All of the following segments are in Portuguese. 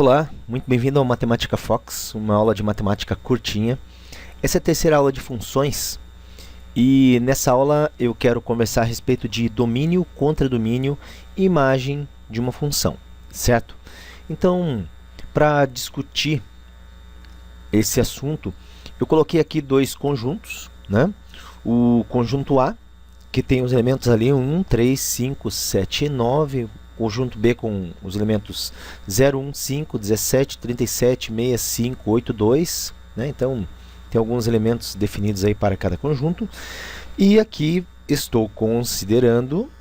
Olá, muito bem-vindo ao Matemática Fox, uma aula de matemática curtinha. Essa é a terceira aula de funções e nessa aula eu quero conversar a respeito de domínio, contradomínio e imagem de uma função, certo? Então, para discutir esse assunto, eu coloquei aqui dois conjuntos, né? O conjunto A, que tem os elementos ali 1, 3, 5, 7 e 9, conjunto B com os elementos 0, 1, 5, 17, 37, 6, 5, 8, 2, né? Então, tem alguns elementos definidos aí para cada conjunto. E aqui estou considerando,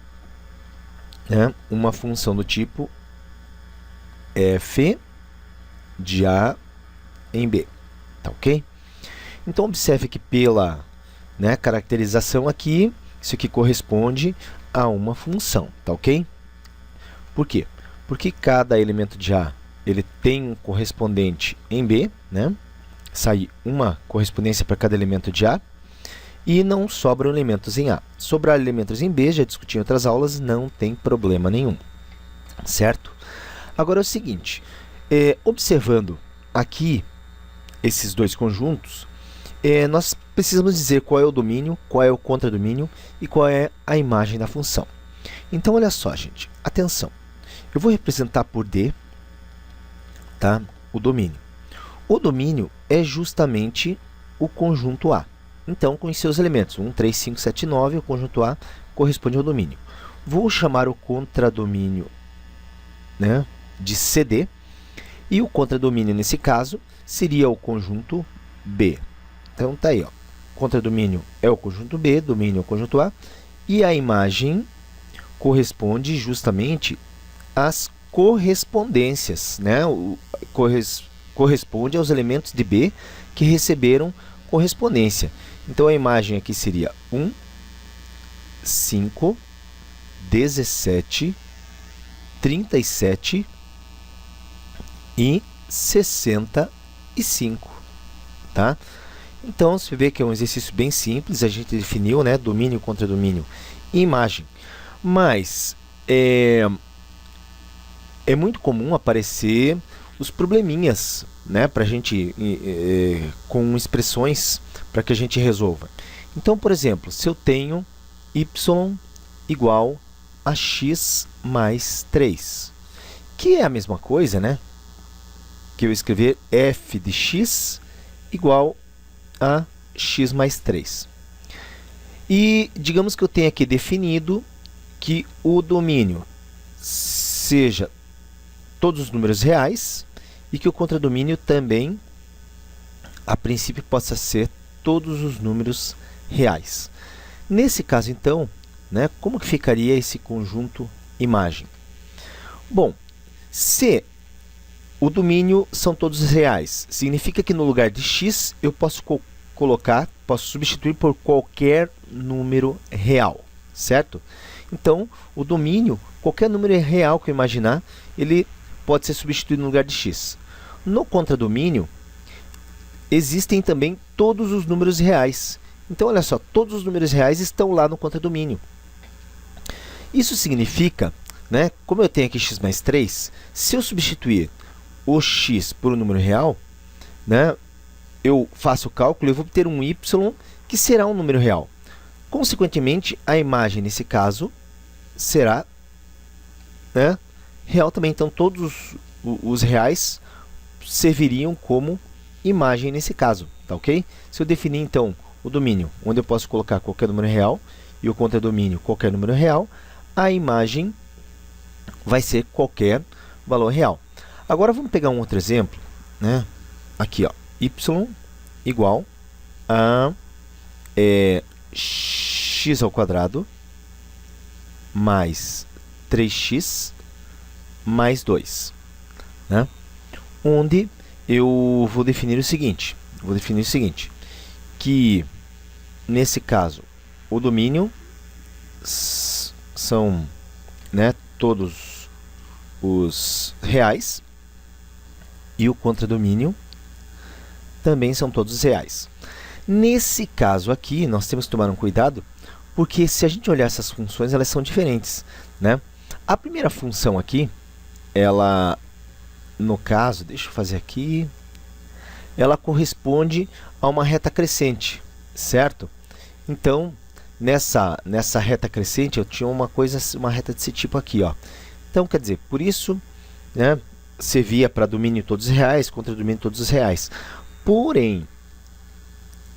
né, uma função do tipo f de A em B, tá ok? Então, observe que pela, né, caracterização aqui, isso aqui corresponde a uma função, tá ok? Por quê? Porque cada elemento de A ele tem um correspondente em B, né? Sai uma correspondência para cada elemento de A e não sobram elementos em A. Sobrar elementos em B, já discuti em outras aulas, não tem problema nenhum, certo? Agora é o seguinte, observando aqui esses dois conjuntos, nós precisamos dizer qual é o domínio, qual é o contradomínio e qual é a imagem da função. Então, olha só, gente, atenção. Eu vou representar por D, tá, o domínio. O domínio é justamente o conjunto A. Então, com os seus elementos, 1, 3, 5, 7, 9, o conjunto A corresponde ao domínio. Vou chamar o contradomínio, né, de CD, e o contradomínio, nesse caso, seria o conjunto B. Então, tá aí, ó. Contradomínio é o conjunto B, domínio é o conjunto A, e a imagem corresponde justamente às correspondências, né? Corresponde aos elementos de B que receberam correspondência. Então, a imagem aqui seria 1, 5, 17, 37 e 65, tá? Então, você vê que é um exercício bem simples, a gente definiu, né, domínio, contradomínio e imagem. Mas é muito comum aparecer os probleminhas, né, para a gente, com expressões para que a gente resolva. Então, por exemplo, se eu tenho y igual a x mais 3, que é a mesma coisa, né, que eu escrever f de x igual a x mais 3. E digamos que eu tenha aqui definido que o domínio seja todos os números reais e que o contradomínio também, a princípio, possa ser todos os números reais. Nesse caso, então, né, como que ficaria esse conjunto imagem? Bom, se o domínio são todos reais, significa que no lugar de x eu posso posso substituir por qualquer número real, certo? Então, o domínio, qualquer número real que eu imaginar, ele pode ser substituído no lugar de x. No contradomínio, existem também todos os números reais. Então, olha só, todos os números reais estão lá no contradomínio. Isso significa, né, como eu tenho aqui x mais 3, se eu substituir o x por um número real, né, eu faço o cálculo e vou obter um y que será um número real. Consequentemente, a imagem, nesse caso, será, né, real também. Então, todos os reais serviriam como imagem nesse caso, tá ok? Se eu definir, então, o domínio, onde eu posso colocar qualquer número real, e o contradomínio, qualquer número real, a imagem vai ser qualquer valor real. Agora, vamos pegar um outro exemplo, né? Aqui, ó, y igual a x ao quadrado mais 3x mais 2, né? Onde eu vou definir o seguinte, que nesse caso o domínio são, né, todos os reais e o contradomínio também são todos os reais. Nesse caso aqui, nós temos que tomar um cuidado, porque se a gente olhar essas funções, elas são diferentes, né? A primeira função aqui, ela no caso, deixa eu fazer aqui, ela corresponde a uma reta crescente, certo? Então, nessa reta crescente, eu tinha uma reta desse tipo aqui, ó. Então, quer dizer, por isso, né, servia para domínio todos os reais contra domínio todos os reais. Porém,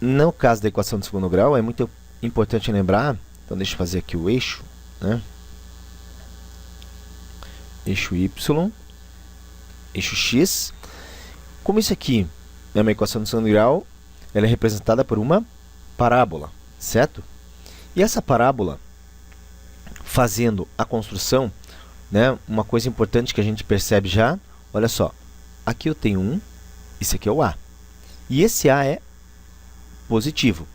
no caso da equação de segundo grau, é muito importante lembrar, então deixa eu fazer aqui o eixo, né? Eixo Y, eixo X. Como isso aqui é uma equação de segundo grau, ela é representada por uma parábola, certo? E essa parábola, fazendo a construção, né, uma coisa importante que a gente percebe já, olha só, aqui eu tenho 1, esse aqui é o A. E esse A é positivo.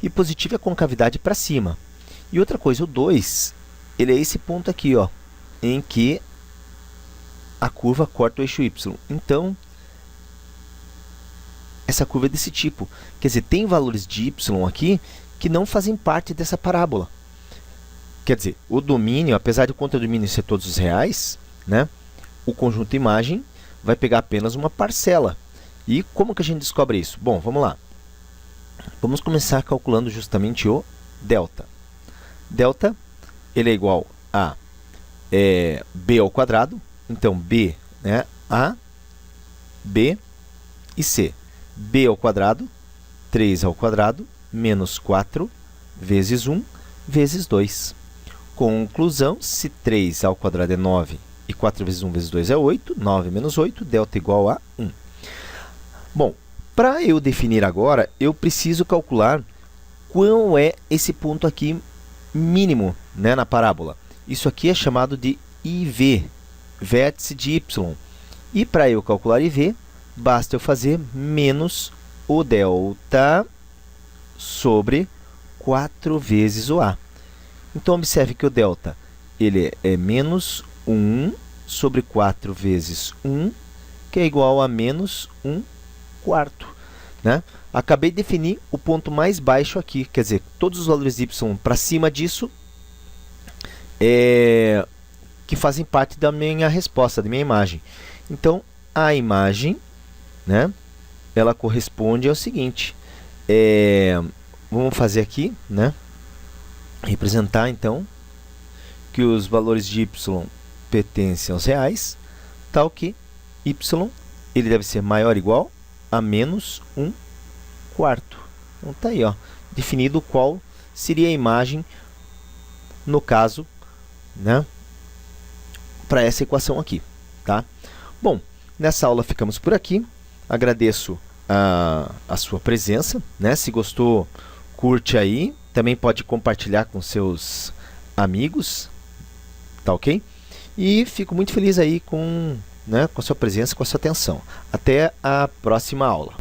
E positivo é concavidade para cima. E outra coisa, o 2, ele é esse ponto aqui, ó, em que a curva corta o eixo Y. Então, essa curva é desse tipo. Quer dizer, tem valores de Y aqui que não fazem parte dessa parábola. Quer dizer, o domínio, apesar de o contradomínio ser todos os reais, né, o conjunto imagem vai pegar apenas uma parcela. E como que a gente descobre isso? Bom, vamos lá. Vamos começar calculando justamente o delta. Delta, ele é igual a b ao quadrado. Então, b, né, a, b e c. b ao quadrado, 3 ao quadrado, menos 4 vezes 1 vezes 2. Conclusão, se 3 ao quadrado é 9 e 4 vezes 1 vezes 2 é 8, 9 menos 8, delta igual a 1. Bom, para eu definir agora, eu preciso calcular qual é esse ponto aqui mínimo, né, na parábola. Isso aqui é chamado de IV, vértice de Y. E para eu calcular IV, basta eu fazer menos o delta sobre 4 vezes o A. Então, observe que o delta ele é menos 1 sobre 4 vezes 1, que é igual a menos 1 quarto. Né? Acabei de definir o ponto mais baixo aqui, quer dizer, todos os valores de y para cima disso que fazem parte da minha resposta, da minha imagem. Então, a imagem, né, ela corresponde ao seguinte, vamos fazer aqui, né, representar então que os valores de y pertencem aos reais, tal que y ele deve ser maior ou igual a menos 1 quarto. Então, está aí, ó, definido qual seria a imagem, no caso, né, para essa equação aqui. Tá? Bom, nessa aula ficamos por aqui. Agradeço a sua presença. Né? Se gostou, curte aí. Também pode compartilhar com seus amigos. Tá ok? E fico muito feliz aí com a sua presença, com a sua atenção. Até a próxima aula.